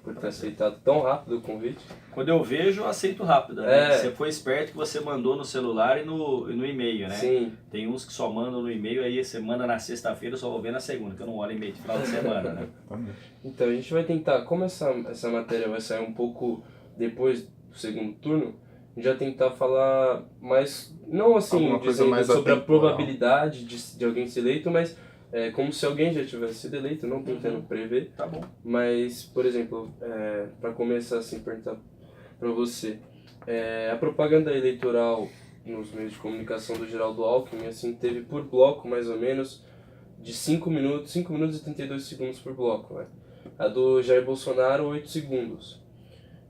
por ter aceitado tão rápido o convite. Quando eu vejo, eu aceito rápido, né? Você foi esperto que você mandou no celular e no e-mail, né? Sim. Tem uns que só mandam no e-mail, aí você manda na sexta-feira, eu só vou ver na segunda, que eu não olho e-mail de final de semana, né? Então a gente vai tentar, como essa matéria vai sair um pouco depois do segundo turno, a gente vai tentar falar mais, não assim, dizendo mais sobre a probabilidade de alguém ser eleito, mas como se alguém já tivesse sido eleito, não tentando prever. Tá bom. Mas, por exemplo, para começar assim, perguntar para você, a propaganda eleitoral nos meios de comunicação do Geraldo Alckmin, assim, teve por bloco mais ou menos de 5 minutos e 32 segundos por bloco, né? A do Jair Bolsonaro, 8 segundos.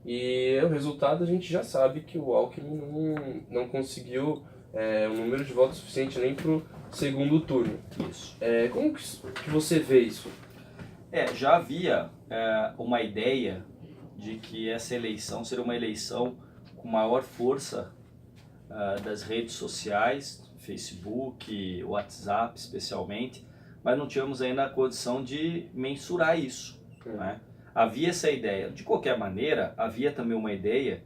E o resultado a gente já sabe que o Alckmin não conseguiu um número de votos suficiente nem para o segundo turno. Isso. Como que você vê isso? Já havia uma ideia de que essa eleição seria uma eleição com maior força das redes sociais, Facebook, WhatsApp especialmente, mas não tínhamos ainda a condição de mensurar isso, né? Havia essa ideia. De qualquer maneira, havia também uma ideia,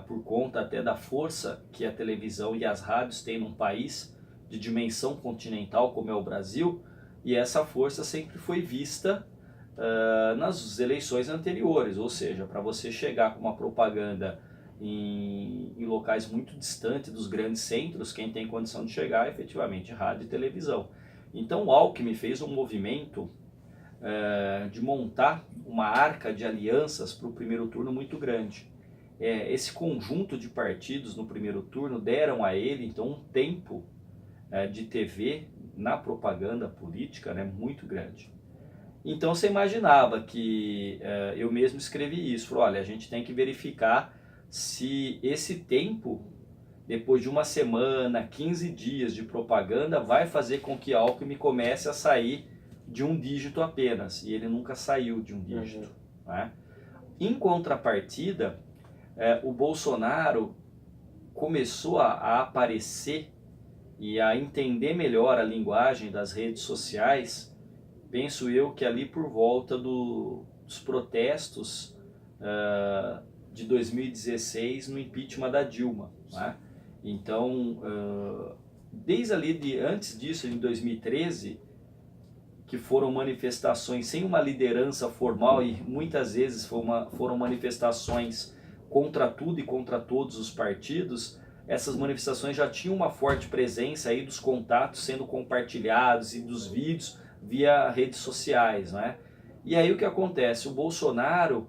por conta até da força que a televisão e as rádios têm num país de dimensão continental como é o Brasil, e essa força sempre foi vista nas eleições anteriores, ou seja, para você chegar com uma propaganda em locais muito distantes dos grandes centros, quem tem condição de chegar é efetivamente rádio e televisão. Então o Alckmin fez um movimento de montar uma arca de alianças para o primeiro turno muito grande. Esse conjunto de partidos no primeiro turno deram a ele então um tempo de TV na propaganda política, né, muito grande. Então você imaginava que, eu mesmo escrevi isso, falei, olha, a gente tem que verificar se esse tempo, depois de uma semana, 15 dias de propaganda, vai fazer com que Alckmin comece a sair de um dígito apenas, e ele nunca saiu de um dígito. Né? Em contrapartida, o Bolsonaro começou a aparecer e a entender melhor a linguagem das redes sociais, penso eu que ali por volta dos protestos de 2016 no impeachment da Dilma. Né? Então, desde ali, antes disso, em 2013, que foram manifestações sem uma liderança formal e muitas vezes foram manifestações contra tudo e contra todos os partidos, essas manifestações já tinham uma forte presença aí dos contatos sendo compartilhados e dos vídeos via redes sociais, né? E aí o que acontece? O Bolsonaro,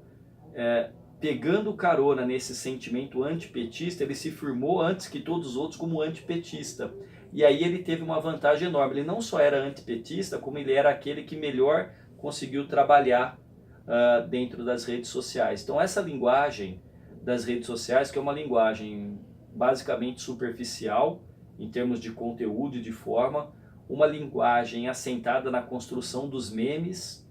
pegando carona nesse sentimento antipetista, ele se firmou antes que todos os outros como antipetista. E aí ele teve uma vantagem enorme. Ele não só era antipetista, como ele era aquele que melhor conseguiu trabalhar dentro das redes sociais. Então essa linguagem das redes sociais, que é uma linguagem basicamente superficial, em termos de conteúdo e de forma, uma linguagem assentada na construção dos memes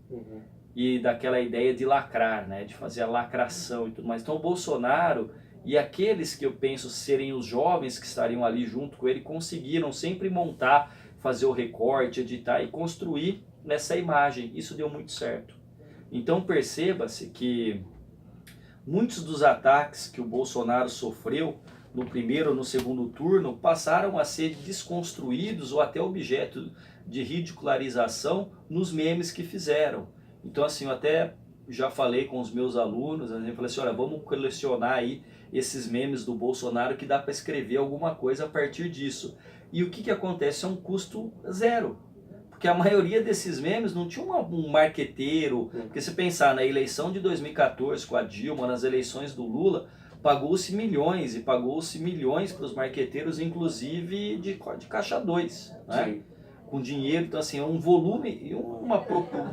e daquela ideia de lacrar, né, de fazer a lacração e tudo mais. Então o Bolsonaro e aqueles que eu penso serem os jovens que estariam ali junto com ele conseguiram sempre montar, fazer o recorte, editar e construir nessa imagem. Isso deu muito certo. Então perceba-se que muitos dos ataques que o Bolsonaro sofreu no primeiro ou no segundo turno passaram a ser desconstruídos ou até objeto de ridicularização nos memes que fizeram. Então assim, eu até já falei com os meus alunos, eu falei assim, olha, vamos colecionar aí esses memes do Bolsonaro que dá para escrever alguma coisa a partir disso. E o que acontece? É um custo zero. Porque a maioria desses memes não tinha um marqueteiro. Porque se pensar na eleição de 2014 com a Dilma, nas eleições do Lula, pagou-se milhões e pagou-se milhões para os marqueteiros, inclusive de caixa 2, né? Com dinheiro. Então assim, um volume, e o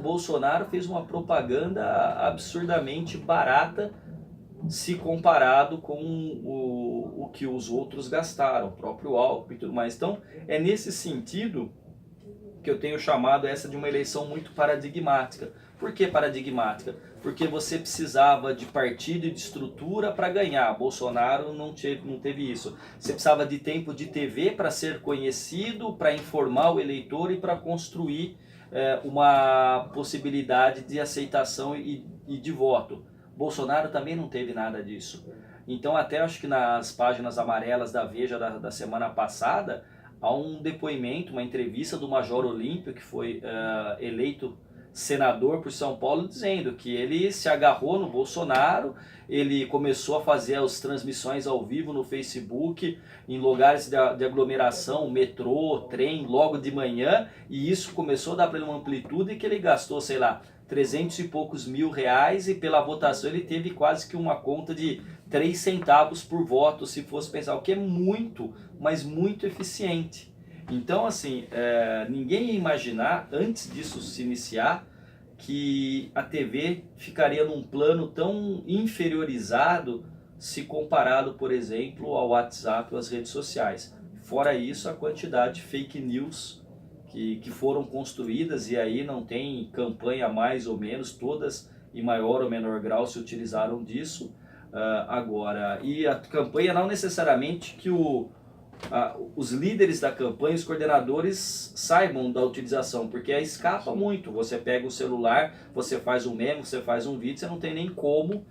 Bolsonaro fez uma propaganda absurdamente barata se comparado com o que os outros gastaram, o próprio Alckmin e tudo mais. Então é nesse sentido que eu tenho chamado essa de uma eleição muito paradigmática. Por que paradigmática? Porque você precisava de partido e de estrutura para ganhar. Bolsonaro não teve isso. Você precisava de tempo de TV para ser conhecido, para informar o eleitor e para construir uma possibilidade de aceitação e de voto. Bolsonaro também não teve nada disso. Então até acho que nas páginas amarelas da Veja da semana passada, há um depoimento, uma entrevista do Major Olímpio, que foi eleito senador por São Paulo, dizendo que ele se agarrou no Bolsonaro, ele começou a fazer as transmissões ao vivo no Facebook, em lugares de aglomeração, metrô, trem, logo de manhã, e isso começou a dar para ele uma amplitude que ele gastou, sei lá, 300 e poucos mil reais, e pela votação ele teve quase que uma conta de 3 centavos por voto, se fosse pensar, o que é muito, mas muito eficiente. Então, assim, ninguém ia imaginar, antes disso se iniciar, que a TV ficaria num plano tão inferiorizado se comparado, por exemplo, ao WhatsApp ou às redes sociais. Fora isso, a quantidade de fake news que foram construídas, e aí não tem campanha mais ou menos, todas em maior ou menor grau se utilizaram disso. Agora, e a campanha não necessariamente que os líderes da campanha, os coordenadores saibam da utilização, porque aí escapa muito. Você pega o celular, você faz um meme, você faz um vídeo, você não tem nem como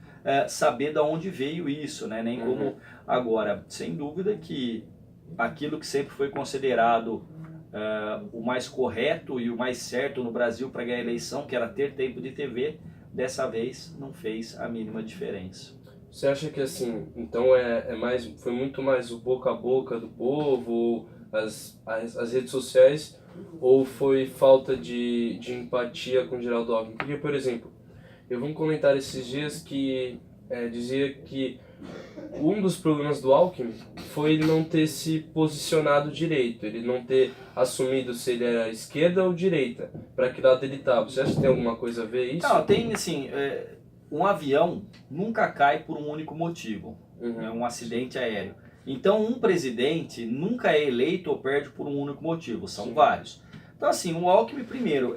saber de onde veio isso, né? Nem como. Agora, sem dúvida que aquilo que sempre foi considerado o mais correto e o mais certo no Brasil para ganhar a eleição, que era ter tempo de TV, dessa vez não fez a mínima diferença. Você acha que assim, então foi muito mais o boca a boca do povo, as redes sociais, ou foi falta de empatia com o Geraldo Alckmin? Porque, por exemplo, eu vi um comentário esses dias que dizia que um dos problemas do Alckmin foi ele não ter se posicionado direito, ele não ter assumido se ele era esquerda ou direita, para que lado ele estava. Você acha que tem alguma coisa a ver isso? Não, tem assim... Um avião nunca cai por um único motivo, é um acidente aéreo. Então um presidente nunca é eleito ou perde por um único motivo, são vários. Então assim, o Alckmin primeiro,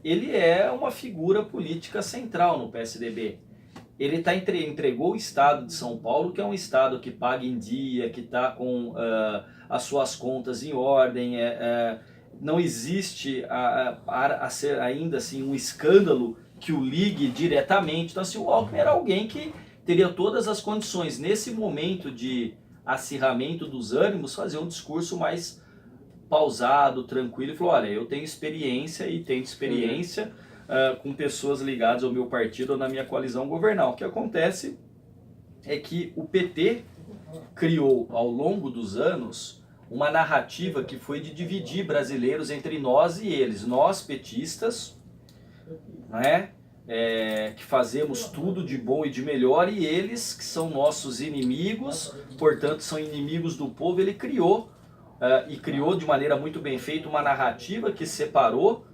ele é uma figura política central no PSDB. Ele entregou o estado de São Paulo, que é um estado que paga em dia, que está com as suas contas em ordem, não existe a ser ainda assim um escândalo que o ligue diretamente. Então, assim, o Alckmin era alguém que teria todas as condições, nesse momento de acirramento dos ânimos, fazer um discurso mais pausado, tranquilo, e falou, olha, eu tenho experiência e tenho experiência com pessoas ligadas ao meu partido ou na minha coalizão governar. O que acontece é que o PT criou, ao longo dos anos, uma narrativa que foi de dividir brasileiros entre nós e eles. Nós, petistas, né? Que fazemos tudo de bom e de melhor, e eles que são nossos inimigos, portanto são inimigos do povo. Ele criou, e criou de maneira muito bem feita, uma narrativa que separou,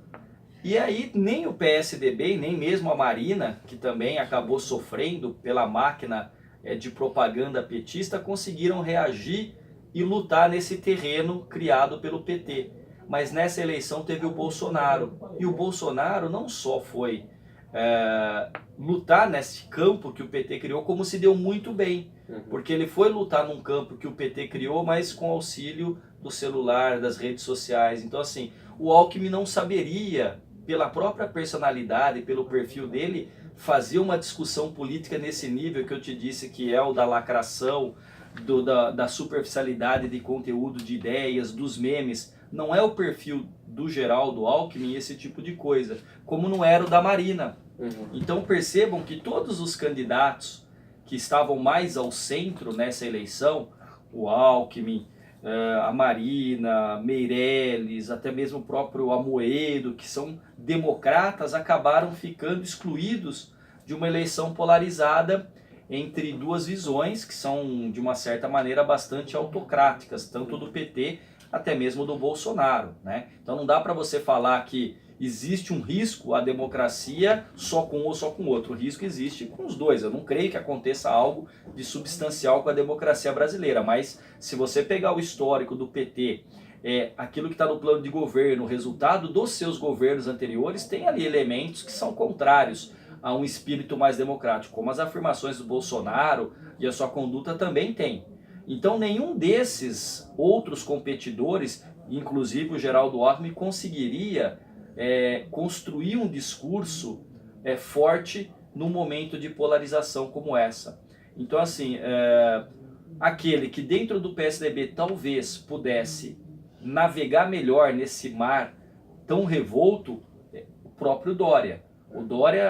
e aí nem o PSDB, nem mesmo a Marina, que também acabou sofrendo pela máquina de propaganda petista, conseguiram reagir e lutar nesse terreno criado pelo PT. Mas nessa eleição teve o Bolsonaro, e o Bolsonaro não só foi lutar nesse campo que o PT criou, como se deu muito bem, porque ele foi lutar num campo que o PT criou, mas com auxílio do celular, das redes sociais. Então assim, o Alckmin não saberia, pela própria personalidade, pelo perfil dele, fazer uma discussão política nesse nível que eu te disse, que é o da lacração, da superficialidade de conteúdo, de ideias, dos memes. Não é o perfil do Geraldo Alckmin esse tipo de coisa, como não era o da Marina. Então percebam que todos os candidatos que estavam mais ao centro nessa eleição, o Alckmin, a Marina, Meirelles, até mesmo o próprio Amoedo, que são democratas, acabaram ficando excluídos de uma eleição polarizada entre duas visões que são, de uma certa maneira, bastante autocráticas, tanto do PT até mesmo do Bolsonaro, né? Então não dá para você falar que existe um risco à democracia só com um ou só com o outro. O risco existe com os dois. Eu não creio que aconteça algo de substancial com a democracia brasileira, mas se você pegar o histórico do PT, aquilo que está no plano de governo, o resultado dos seus governos anteriores, tem ali elementos que são contrários a um espírito mais democrático, como as afirmações do Bolsonaro e a sua conduta também tem. Então nenhum desses outros competidores, inclusive o Geraldo Alckmin, conseguiria construir um discurso forte num momento de polarização como essa. Então, assim, aquele que dentro do PSDB talvez pudesse navegar melhor nesse mar tão revolto, o próprio Dória. O Dória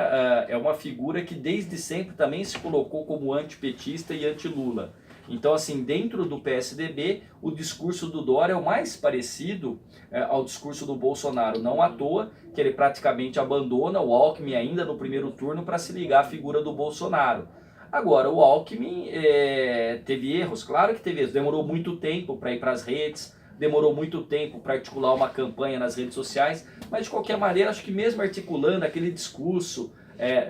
é uma figura que desde sempre também se colocou como antipetista e anti-Lula. Então, assim, dentro do PSDB, o discurso do Dória é o mais parecido ao discurso do Bolsonaro. Não à toa que ele praticamente abandona o Alckmin ainda no primeiro turno para se ligar à figura do Bolsonaro. Agora, o Alckmin teve erros, claro que teve erros. Demorou muito tempo para ir para as redes, demorou muito tempo para articular uma campanha nas redes sociais, mas de qualquer maneira, acho que mesmo articulando aquele discurso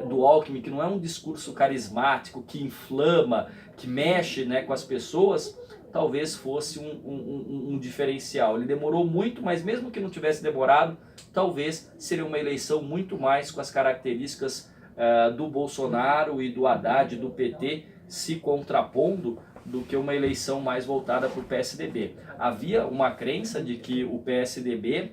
do Alckmin, que não é um discurso carismático, que inflama, que mexe, né, com as pessoas, talvez fosse um diferencial. Ele demorou muito, mas mesmo que não tivesse demorado, talvez seria uma eleição muito mais com as características do Bolsonaro e do Haddad, do PT, se contrapondo, do que uma eleição mais voltada para o PSDB. Havia uma crença de que o PSDB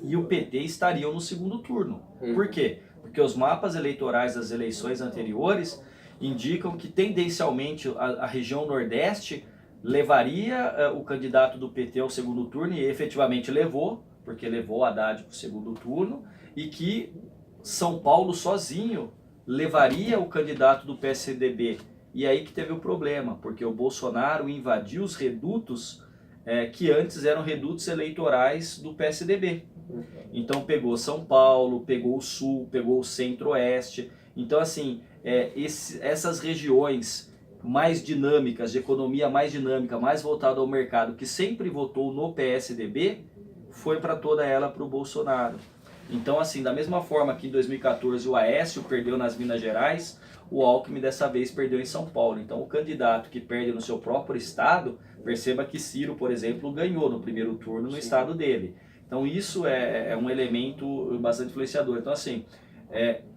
e o PT estariam no segundo turno. Por quê? Porque os mapas eleitorais das eleições anteriores indicam que tendencialmente a região Nordeste levaria o candidato do PT ao segundo turno, e efetivamente levou, porque levou o Haddad para o segundo turno, e que São Paulo sozinho levaria o candidato do PSDB. E aí que teve o problema, porque o Bolsonaro invadiu os redutos que antes eram redutos eleitorais do PSDB. Então pegou São Paulo, pegou o Sul, pegou o Centro-Oeste. Então, assim, essas regiões mais dinâmicas, de economia mais dinâmica, mais voltada ao mercado, que sempre votou no PSDB, foi para toda ela para o Bolsonaro. Então, assim, da mesma forma que em 2014 o Aécio perdeu nas Minas Gerais, o Alckmin dessa vez perdeu em São Paulo. Então, o candidato que perde no seu próprio estado, perceba que Ciro, por exemplo, ganhou no primeiro turno no estado dele. Então, isso é um elemento bastante influenciador. Então, assim,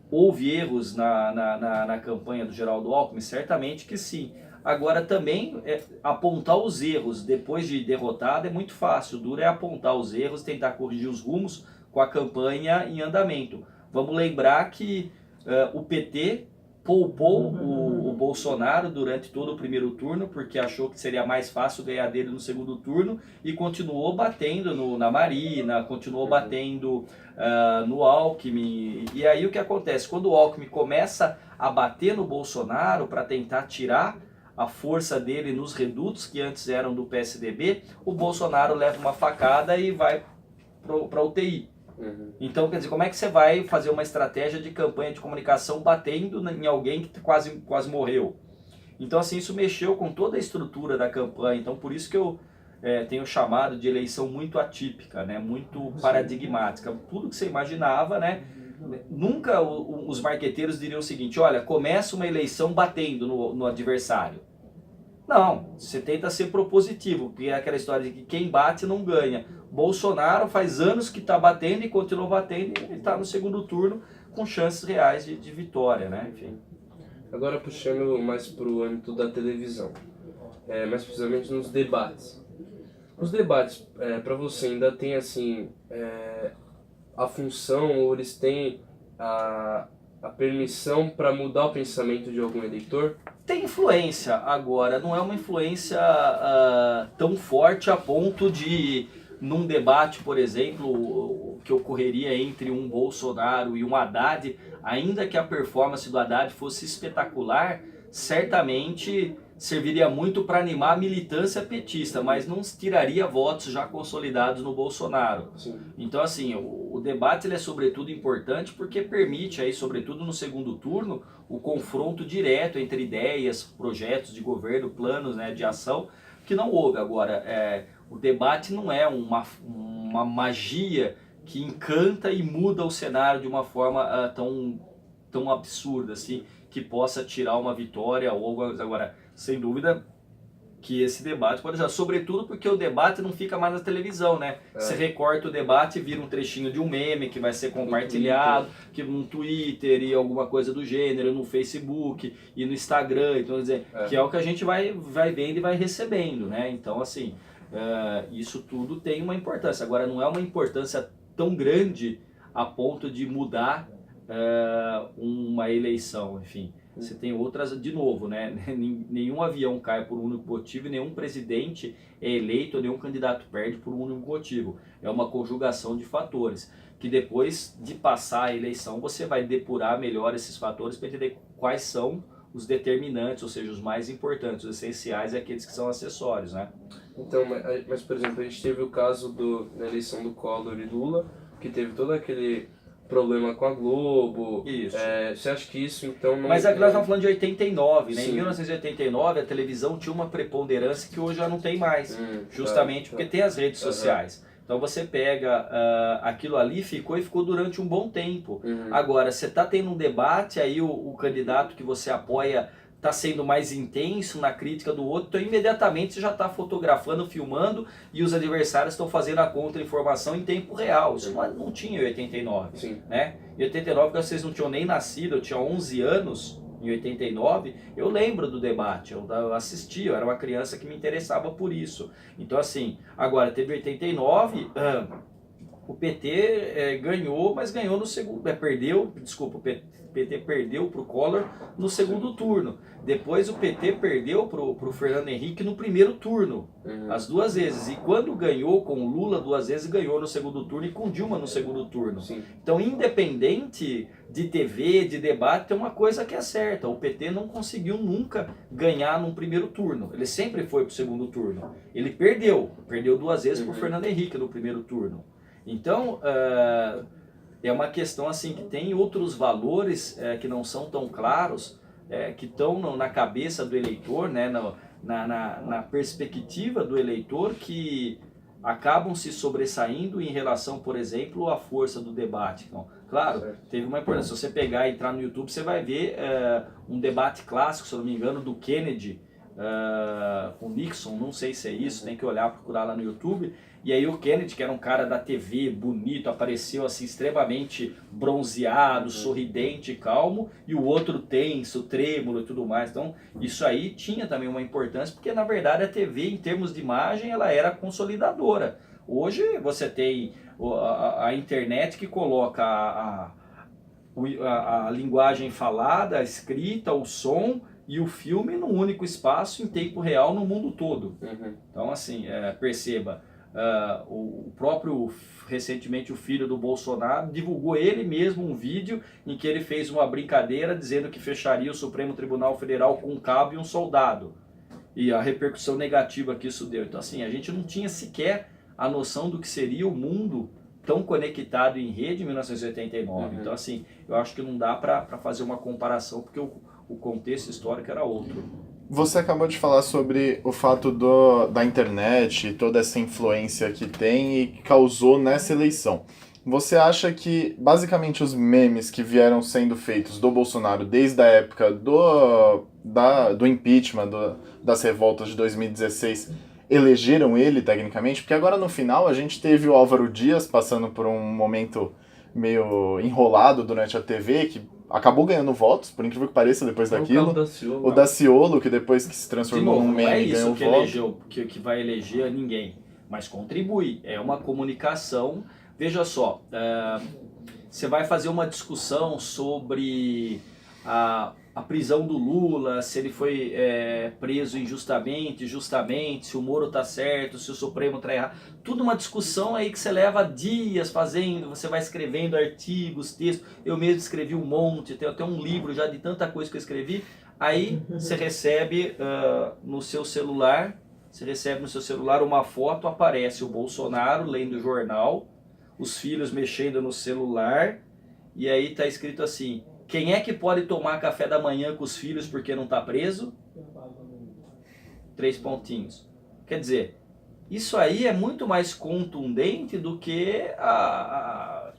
houve erros na campanha do Geraldo Alckmin? Certamente que sim. Agora, também, apontar os erros depois de derrotado é muito fácil. O duro é apontar os erros, tentar corrigir os rumos com a campanha em andamento. Vamos lembrar que o PT poupou o Bolsonaro durante todo o primeiro turno, porque achou que seria mais fácil ganhar dele no segundo turno, e continuou batendo na Marina, continuou batendo no Alckmin. E aí o que acontece? Quando o Alckmin começa a bater no Bolsonaro para tentar tirar a força dele nos redutos que antes eram do PSDB, o Bolsonaro leva uma facada e vai para a UTI. Então, quer dizer, como é que você vai fazer uma estratégia de campanha de comunicação batendo em alguém que quase morreu? Então, assim, isso mexeu com toda a estrutura da campanha. Então, por isso que eu tenho chamado de eleição muito atípica, né? Muito paradigmática. Tudo que você imaginava, né? Nunca os marqueteiros diriam o seguinte: olha, começa uma eleição batendo no adversário. Não, você tenta ser propositivo, porque é aquela história de que quem bate não ganha. Bolsonaro faz anos que está batendo e continua batendo, e está no segundo turno com chances reais de vitória, né? Enfim. Agora puxando mais para o âmbito da televisão, mais precisamente nos debates. Os debates, para você, ainda tem assim a função, ou eles têm a permissão para mudar o pensamento de algum eleitor? Tem influência, agora não é uma influência tão forte a ponto de, num debate, por exemplo, que ocorreria entre um Bolsonaro e um Haddad, ainda que a performance do Haddad fosse espetacular, certamente serviria muito para animar a militância petista, mas não tiraria votos já consolidados no Bolsonaro. Sim. Então, assim, o debate ele é sobretudo importante porque permite, aí, sobretudo no segundo turno, o confronto direto entre ideias, projetos de governo, planos, né, de ação, que não houve. Agora, o debate não é uma magia que encanta e muda o cenário de uma forma tão absurda, assim, que possa tirar uma vitória ou algo. Agora, sem dúvida que esse debate pode ajudar, sobretudo porque o debate não fica mais na televisão, né? Você recorta o debate e vira um trechinho de um meme que vai ser compartilhado, que no Twitter e alguma coisa do gênero, no Facebook e no Instagram, então, quer dizer, que é o que a gente vai vendo e vai recebendo, né? Então, assim, isso tudo tem uma importância. Agora, não é uma importância tão grande a ponto de mudar uma eleição, enfim. Você tem outras, de novo, né? Nenhum avião cai por um único motivo e nenhum presidente é eleito, nenhum candidato perde por um único motivo. É uma conjugação de fatores, que depois de passar a eleição você vai depurar melhor esses fatores para entender quais são os determinantes, ou seja, os mais importantes, os essenciais e aqueles que são acessórios, né? Então, mas por exemplo, a gente teve o caso da eleição do Collor e Lula, que teve todo aquele problema com a Globo. Isso. Você acha que isso então não... Mas aqui nós estamos falando de 89, né? Sim. Em 1989 a televisão tinha uma preponderância que hoje já não tem mais, justamente porque tem as redes sociais. Então você pega aquilo ali, ficou durante um bom tempo. Agora, você está tendo um debate, aí o candidato que você apoia está sendo mais intenso na crítica do outro, então imediatamente você já está fotografando, filmando, e os adversários estão fazendo a contra-informação em tempo real. Isso não tinha em 89. Sim. Né? Em 89, quando vocês não tinham nem nascido, eu tinha 11 anos, em 89, eu lembro do debate, eu assisti, eu era uma criança que me interessava por isso. Então assim, agora teve 89, o PT ganhou, mas ganhou no segundo, o PT perdeu para o Collor no segundo turno. Depois o PT perdeu para o Fernando Henrique no primeiro turno, as duas vezes. E quando ganhou com o Lula duas vezes, ganhou no segundo turno e com Dilma no segundo turno. Sim. Então, independente de TV, de debate, tem uma coisa que é certa. O PT não conseguiu nunca ganhar num primeiro turno. Ele sempre foi para o segundo turno. Ele perdeu duas vezes para o Fernando Henrique no primeiro turno. Então, é uma questão assim que tem outros valores que não são tão claros, que estão na cabeça do eleitor, né, na perspectiva do eleitor, que acabam se sobressaindo em relação, por exemplo, à força do debate. Então, claro, teve uma importância. Se você pegar e entrar no YouTube, você vai ver um debate clássico, se eu não me engano, do Kennedy com Nixon, não sei se é isso, tem que olhar, procurar lá no YouTube. E aí o Kennedy, que era um cara da TV, bonito, apareceu assim extremamente bronzeado, sorridente, calmo, e o outro tenso, trêmulo e tudo mais. Então isso aí tinha também uma importância, porque na verdade a TV, em termos de imagem, ela era consolidadora. Hoje você tem a internet que coloca a linguagem falada, a escrita, o som e o filme num único espaço em tempo real no mundo todo. Então assim, perceba, o próprio, recentemente, o filho do Bolsonaro divulgou ele mesmo um vídeo em que ele fez uma brincadeira dizendo que fecharia o Supremo Tribunal Federal com um cabo e um soldado. E a repercussão negativa que isso deu. Então assim, a gente não tinha sequer a noção do que seria o mundo tão conectado em rede em 1989. Então assim, eu acho que não dá para fazer uma comparação, porque o contexto histórico era outro. Você acabou de falar sobre o fato da internet e toda essa influência que tem e que causou nessa eleição. Você acha que, basicamente, os memes que vieram sendo feitos do Bolsonaro desde a época do impeachment, das revoltas de 2016, elegeram ele, tecnicamente? Porque agora, no final, a gente teve o Álvaro Dias passando por um momento meio enrolado durante a TV, que acabou ganhando votos, por incrível que pareça, depois daquilo. O Daciolo, que depois que se transformou num meme, ganhou voto. Que vai eleger ninguém, mas contribui. É uma comunicação. Veja só, você vai fazer uma discussão sobre a prisão do Lula, se ele foi preso injustamente, justamente, se o Moro está certo, se o Supremo está errado. Tudo uma discussão aí que você leva dias fazendo, você vai escrevendo artigos, textos. Eu mesmo escrevi um monte, tenho até um livro já de tanta coisa que eu escrevi. Aí você recebe no seu celular, uma foto, aparece o Bolsonaro lendo o jornal, os filhos mexendo no celular, e aí está escrito assim: quem é que pode tomar café da manhã com os filhos porque não está preso? 3 pontinhos. Quer dizer, isso aí é muito mais contundente do que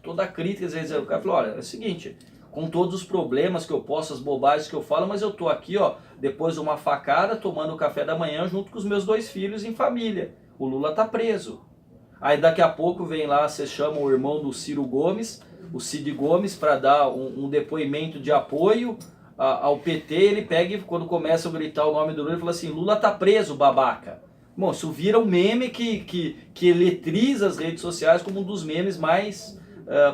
toda a crítica. Às vezes o cara fala, olha, é o seguinte, com todos os problemas que eu posso, as bobagens que eu falo, mas eu tô aqui, ó, depois de uma facada, tomando café da manhã junto com os meus 2 filhos em família. O Lula tá preso. Aí daqui a pouco vem lá, você chama o irmão do Ciro Gomes, o Cid Gomes, para dar um depoimento de apoio ao PT. Ele pega e, quando começa a gritar o nome do Lula, ele fala assim: Lula tá preso, babaca. Bom, isso vira um meme que eletriza as redes sociais como um dos memes mais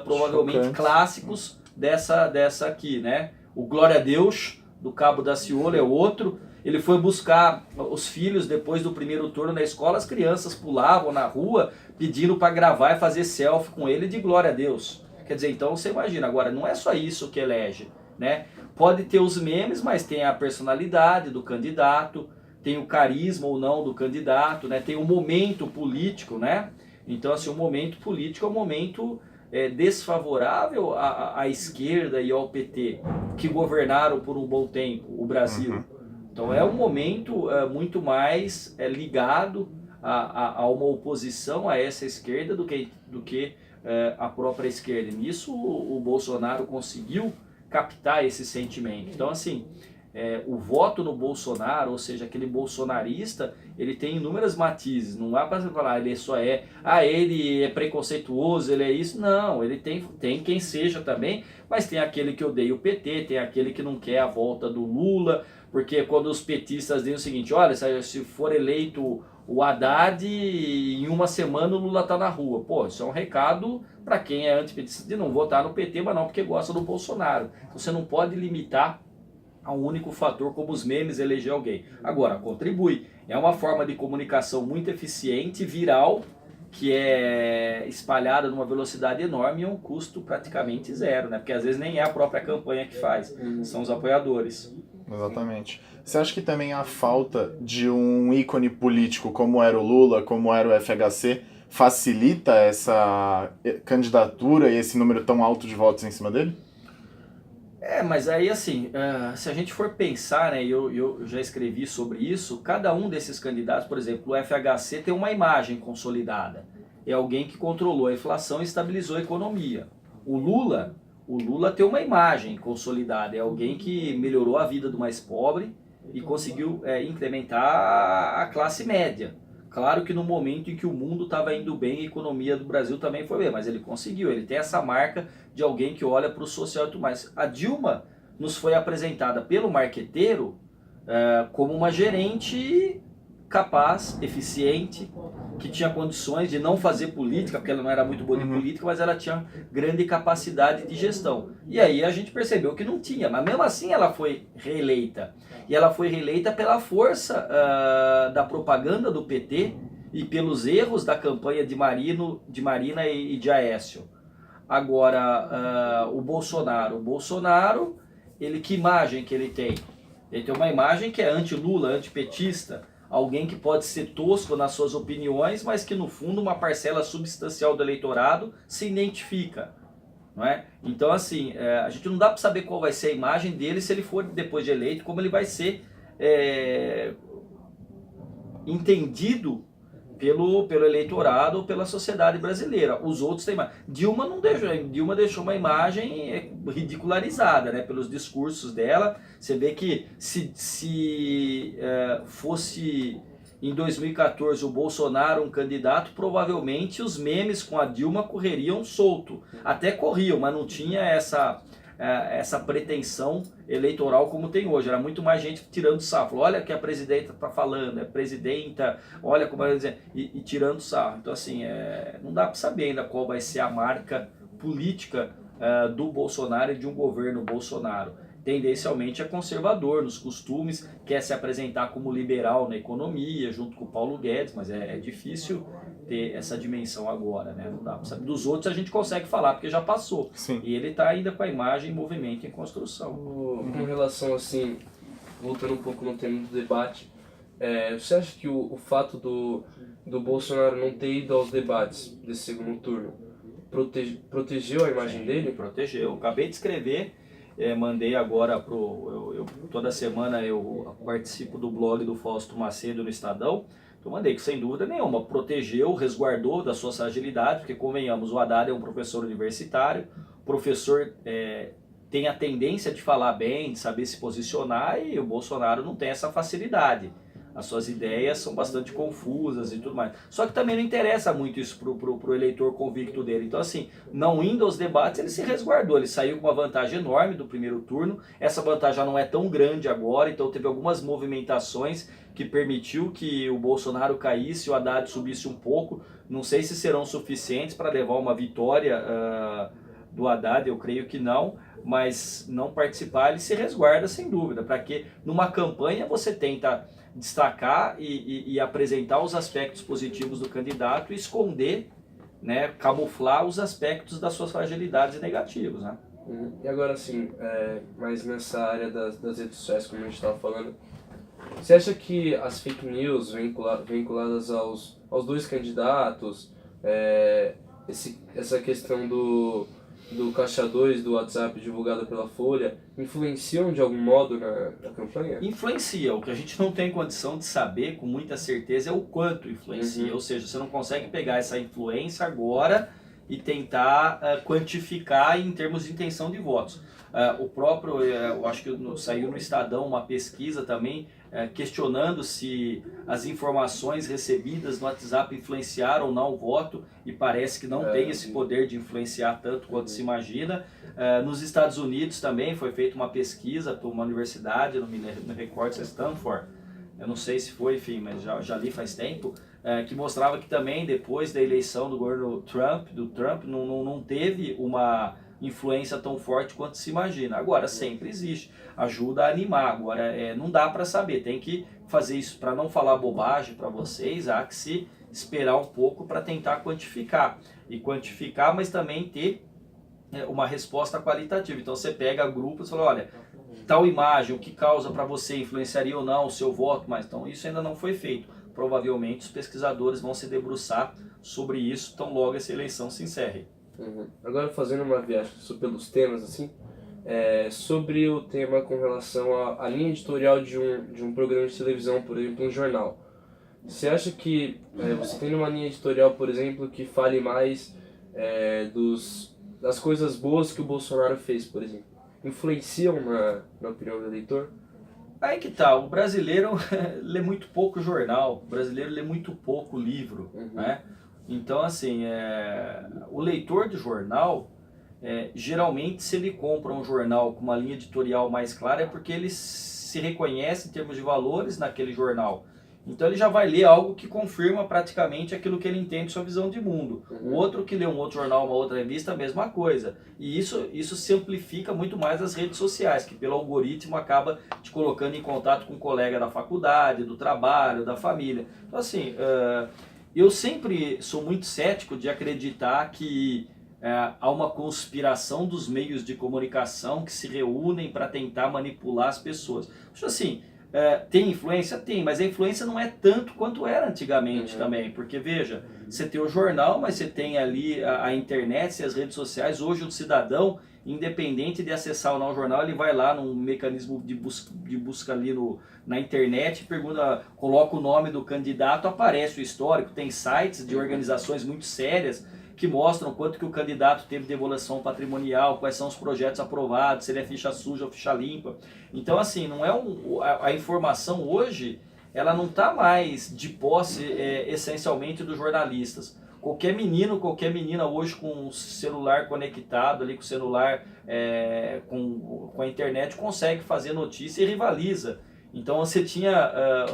provavelmente clássicos dessa aqui, né? O Glória a Deus, do Cabo da Ciolo, é outro. Ele foi buscar os filhos depois do primeiro turno na escola, as crianças pulavam na rua pedindo para gravar e fazer selfie com ele de glória a Deus. Quer dizer, então você imagina, agora não é só isso que elege, né? Pode ter os memes, mas tem a personalidade do candidato, tem o carisma ou não do candidato, né? Tem o momento político, né? Então, assim, o momento político é um momento desfavorável à esquerda e ao PT, que governaram por um bom tempo o Brasil. Então é um momento muito mais ligado a uma oposição a essa esquerda do que a própria esquerda. E nisso o Bolsonaro conseguiu captar esse sentimento. Então, assim, o voto no Bolsonaro, ou seja, aquele bolsonarista, ele tem inúmeras matizes. Não dá para falar, ele só ele é preconceituoso, ele é isso. Não, ele tem quem seja também, mas tem aquele que odeia o PT, tem aquele que não quer a volta do Lula, porque quando os petistas dizem o seguinte, olha, se for eleito o Haddad, em uma semana o Lula tá na rua. Pô, isso é um recado para quem é antipetista de não votar no PT, mas não porque gosta do Bolsonaro. Então você não pode limitar a um único fator como os memes eleger alguém. Agora, contribui. É uma forma de comunicação muito eficiente, viral, que é espalhada numa velocidade enorme e a um custo praticamente zero, né? Porque às vezes nem é a própria campanha que faz, são os apoiadores. Exatamente. Você acha que também a falta de um ícone político como era o Lula, como era o FHC, facilita essa candidatura e esse número tão alto de votos em cima dele? Mas aí assim, se a gente for pensar, né, eu já escrevi sobre isso, cada um desses candidatos, por exemplo, o FHC tem uma imagem consolidada. É alguém que controlou a inflação e estabilizou a economia. O Lula tem uma imagem consolidada, é alguém que melhorou a vida do mais pobre e conseguiu incrementar a classe média. Claro que no momento em que o mundo estava indo bem, a economia do Brasil também foi bem, mas ele conseguiu, ele tem essa marca de alguém que olha para o social e tudo mais. A Dilma nos foi apresentada pelo marqueteiro como uma gerente capaz, eficiente, que tinha condições de não fazer política, porque ela não era muito boa de política, mas ela tinha grande capacidade de gestão. E aí a gente percebeu que não tinha, mas mesmo assim ela foi reeleita. E ela foi reeleita pela força da propaganda do PT e pelos erros da campanha de Marina e de Aécio. Agora, o Bolsonaro, que imagem que ele tem? Ele tem uma imagem que é anti-Lula, antipetista, alguém que pode ser tosco nas suas opiniões, mas que no fundo uma parcela substancial do eleitorado se identifica. Não é? Então, assim, a gente não dá para saber qual vai ser a imagem dele se ele for depois de eleito, como ele vai ser entendido pelo eleitorado ou pela sociedade brasileira. Os outros têm mais. Dilma não deixou, Dilma deixou uma imagem ridicularizada, né, pelos discursos dela. Você vê que se fosse em 2014 o Bolsonaro um candidato, provavelmente os memes com a Dilma correriam solto. Até corriam, mas não tinha essa pretensão eleitoral como tem hoje. Era muito mais gente tirando sarro. Olha o que a presidenta está falando, é presidenta, olha como ela diz, e tirando sarro. Então, assim, não dá para saber ainda qual vai ser a marca política do Bolsonaro e de um governo Bolsonaro. Tendencialmente é conservador nos costumes, quer se apresentar como liberal na economia, junto com o Paulo Guedes, mas é difícil ter essa dimensão agora, né? Não dá pra saber. Dos outros a gente consegue falar, porque já passou. Sim. E ele está ainda com a imagem em movimento, em construção. Com relação, assim, voltando um pouco no tema do debate, você acha que o fato do Bolsonaro não ter ido aos debates desse segundo turno protegeu a imagem dele? Protegeu. Eu acabei de escrever, mandei agora toda semana eu participo do blog do Fausto Macedo no Estadão. Então mandei que sem dúvida nenhuma protegeu, resguardou da sua fragilidade, porque convenhamos, o Haddad é um professor universitário, professor tem a tendência de falar bem, de saber se posicionar, e o Bolsonaro não tem essa facilidade. As suas ideias são bastante confusas e tudo mais. Só que também não interessa muito isso pro eleitor convicto dele. Então, assim, não indo aos debates, ele se resguardou. Ele saiu com uma vantagem enorme do primeiro turno. Essa vantagem já não é tão grande agora, então teve algumas movimentações que permitiu que o Bolsonaro caísse e o Haddad subisse um pouco. Não sei se serão suficientes para levar uma vitória do Haddad, eu creio que não, mas não participar ele se resguarda sem dúvida, para que numa campanha você tenta destacar e apresentar os aspectos positivos do candidato e esconder, né, camuflar os aspectos das suas fragilidades e negativos, né? E agora assim, mas nessa área das redes sociais, como a gente estava falando, você acha que as fake news vinculadas aos dois candidatos, essa questão do Caixa 2 do WhatsApp divulgado pela Folha, influenciam de algum modo na campanha? Influencia. O que a gente não tem condição de saber com muita certeza é o quanto influencia. Ou seja, você não consegue pegar essa influência agora e tentar quantificar em termos de intenção de votos. O próprio, eu acho que saiu no Estadão uma pesquisa também questionando se as informações recebidas no WhatsApp influenciaram ou não o voto, e parece que não tem esse poder de influenciar tanto quanto se imagina. Nos Estados Unidos também foi feita uma pesquisa por uma universidade, não me recordo se é Stanford, eu não sei se foi, enfim, mas já li faz tempo, que mostrava que também depois da eleição do governo Trump não teve uma influência tão forte quanto se imagina. Agora, sempre existe, ajuda a animar. Agora, não dá para saber, tem que fazer isso para não falar bobagem para vocês, há que se esperar um pouco para tentar quantificar, mas também ter uma resposta qualitativa. Então você pega grupos e fala, olha, tal imagem, o que causa para você, influenciaria ou não o seu voto, mas então isso ainda não foi feito. Provavelmente os pesquisadores vão se debruçar sobre isso tão logo essa eleição se encerre. Agora, fazendo uma viagem pelos temas, assim, sobre o tema com relação à linha editorial de um programa de televisão, por exemplo, um jornal. Você acha que você tem uma linha editorial, por exemplo, que fale mais das coisas boas que o Bolsonaro fez, por exemplo, influenciam na opinião do eleitor? Aí que tá, o brasileiro lê muito pouco jornal, o brasileiro lê muito pouco livro, né? Então, assim, o leitor de jornal, geralmente, se ele compra um jornal com uma linha editorial mais clara, é porque ele se reconhece em termos de valores naquele jornal. Então, ele já vai ler algo que confirma praticamente aquilo que ele entende, sua visão de mundo. O outro que lê um outro jornal, uma outra revista, a mesma coisa. E isso se amplifica muito mais nas redes sociais, que pelo algoritmo acaba te colocando em contato com um colega da faculdade, do trabalho, da família. Então, assim, eu sempre sou muito cético de acreditar que há uma conspiração dos meios de comunicação que se reúnem para tentar manipular as pessoas. Acho assim, tem influência? Tem, mas a influência não é tanto quanto era antigamente também, porque veja, você tem o jornal, mas você tem ali a internet e as redes sociais. Hoje o cidadão, independente de acessar ou não o jornal, ele vai lá num mecanismo de busca ali na internet, pergunta, coloca o nome do candidato, aparece o histórico, tem sites de organizações muito sérias que mostram quanto que o candidato teve de devolução patrimonial, quais são os projetos aprovados, se ele é ficha suja ou ficha limpa. Então, assim, não é a informação hoje, ela não está mais de posse essencialmente dos jornalistas. Qualquer menino, qualquer menina hoje com o celular conectado, ali com o celular, com a internet, consegue fazer notícia e rivaliza. Então você tinha,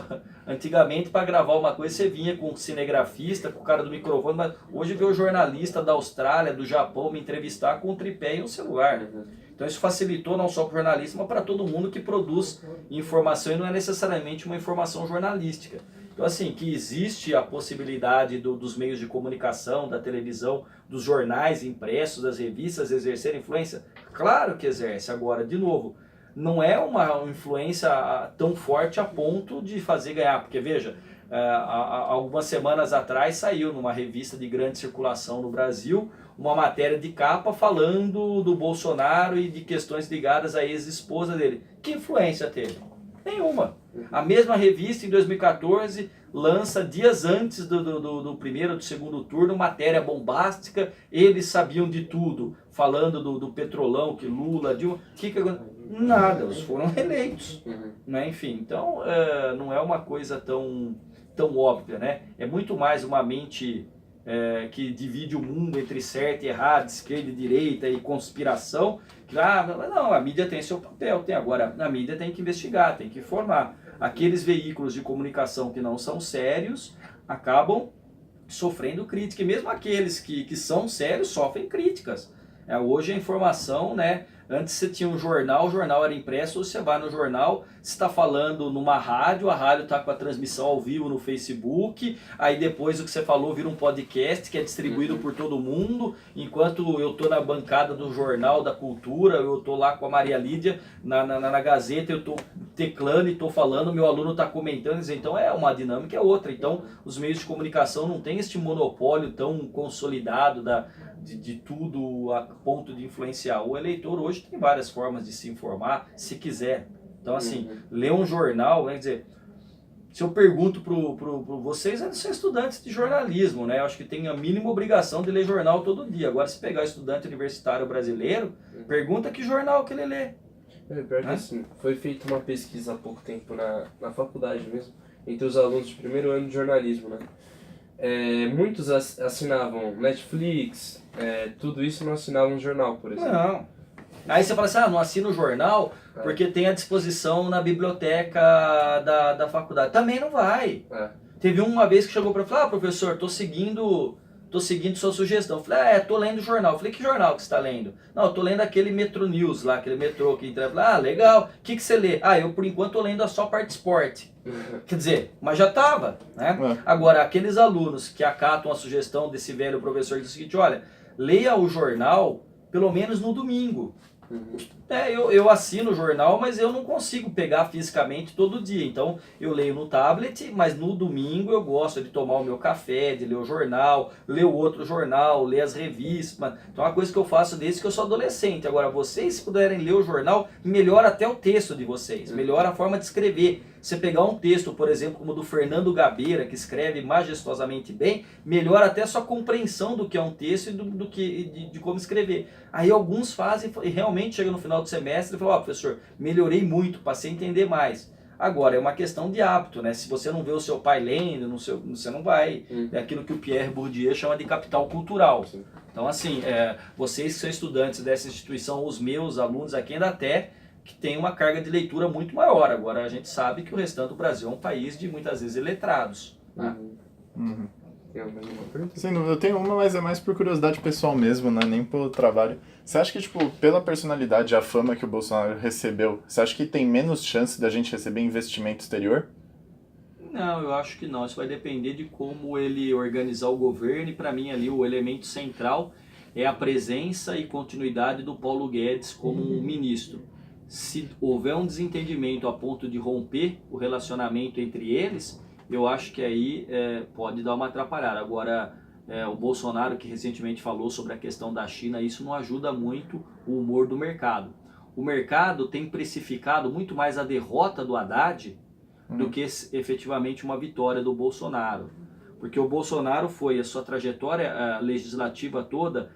antigamente para gravar uma coisa você vinha com um cinegrafista, com o cara do microfone, mas hoje vê o jornalista da Austrália, do Japão me entrevistar com um tripé e um celular. Então isso facilitou não só para o jornalista, mas para todo mundo que produz informação e não é necessariamente uma informação jornalística. Então assim, que existe a possibilidade dos meios de comunicação, da televisão, dos jornais impressos, das revistas exercerem influência? Claro que exerce. Agora, de novo, não é uma influência tão forte a ponto de fazer ganhar, porque veja, algumas semanas atrás saiu numa revista de grande circulação no Brasil uma matéria de capa falando do Bolsonaro e de questões ligadas à ex-esposa dele. Que influência teve? Nenhuma. A mesma revista em 2014 lança dias antes do primeiro, do segundo turno, matéria bombástica, eles sabiam de tudo, falando do petrolão, que Lula, Dilma, nada, eles foram reeleitos, né? Enfim, então não é uma coisa tão óbvia, né? É muito mais uma mente que divide o mundo entre certo e errado, esquerda e direita e conspiração. Não, a mídia tem seu papel, agora a mídia tem que investigar, tem que informar. Aqueles veículos de comunicação que não são sérios acabam sofrendo crítica, e mesmo aqueles que são sérios sofrem críticas. Hoje a informação, né? Antes você tinha um jornal, o jornal era impresso, você vai no jornal, você está falando numa rádio, a rádio está com a transmissão ao vivo no Facebook, aí depois o que você falou vira um podcast que é distribuído por todo mundo, enquanto eu estou na bancada do Jornal da Cultura, eu estou lá com a Maria Lídia na Gazeta, eu estou teclando e estou falando, meu aluno está comentando, então é uma dinâmica, é outra. Então os meios de comunicação não têm este monopólio tão consolidado de tudo a ponto de influenciar. O eleitor hoje tem várias formas de se informar, se quiser. Então, assim, ler um jornal, quer dizer, se eu pergunto para vocês, eles são estudantes de jornalismo, né? Eu acho que tem a mínima obrigação de ler jornal todo dia. Agora, se pegar o estudante universitário brasileiro, pergunta que jornal que ele lê. Pior que assim, foi feita uma pesquisa há pouco tempo na faculdade mesmo, entre os alunos de primeiro ano de jornalismo, né? Muitos assinavam Netflix, tudo isso não assinavam jornal, por exemplo. Não. Aí você fala assim, não assina o jornal porque tem à disposição na biblioteca da faculdade. Também não vai. Teve uma vez que chegou para falar, professor, tô seguindo sua sugestão. Eu falei, tô lendo o jornal. Eu falei, que jornal que você está lendo? Não, eu tô lendo aquele Metro News lá, aquele metrô que entra. Eu falei, legal. O que você lê? Eu por enquanto tô lendo só a parte esporte. Quer dizer, mas já estava, né? Agora, aqueles alunos que acatam a sugestão desse velho professor diz o seguinte, olha, leia o jornal pelo menos no domingo. Eu assino o jornal, mas eu não consigo pegar fisicamente todo dia. Então eu leio no tablet, mas no domingo eu gosto de tomar o meu café, de ler o jornal, ler o outro jornal, ler as revistas. Então é uma coisa que eu faço desde que eu sou adolescente. Agora, vocês, se puderem ler o jornal, melhora até o texto de vocês, melhora a forma de escrever. Você pegar um texto, por exemplo, como o do Fernando Gabeira, que escreve majestosamente bem, melhora até a sua compreensão do que é um texto e de como escrever. Aí alguns fazem e realmente chega no final do semestre e falam, professor, melhorei muito, passei a entender mais. Agora, é uma questão de hábito, né? Se você não vê o seu pai lendo, você não vai. É aquilo que o Pierre Bourdieu chama de capital cultural. Então, assim, vocês que são estudantes dessa instituição, os meus alunos aqui ainda até que tem uma carga de leitura muito maior. Agora, a gente sabe que o restante do Brasil é um país de, muitas vezes, iletrados. Né? Tem alguma pergunta? Sim, eu tenho uma, mas é mais por curiosidade pessoal mesmo, né? Nem pelo trabalho. Você acha que, tipo, pela personalidade e a fama que o Bolsonaro recebeu, você acha que tem menos chance da gente receber investimento exterior? Não, eu acho que não. Isso vai depender de como ele organizar o governo. E, para mim, ali, o elemento central é a presença e continuidade do Paulo Guedes como um ministro. Se houver um desentendimento a ponto de romper o relacionamento entre eles, eu acho que aí pode dar uma atrapalhada. Agora, o Bolsonaro, que recentemente falou sobre a questão da China, isso não ajuda muito o humor do mercado. O mercado tem precificado muito mais a derrota do Haddad do que efetivamente uma vitória do Bolsonaro. Porque o Bolsonaro foi, a sua trajetória legislativa toda,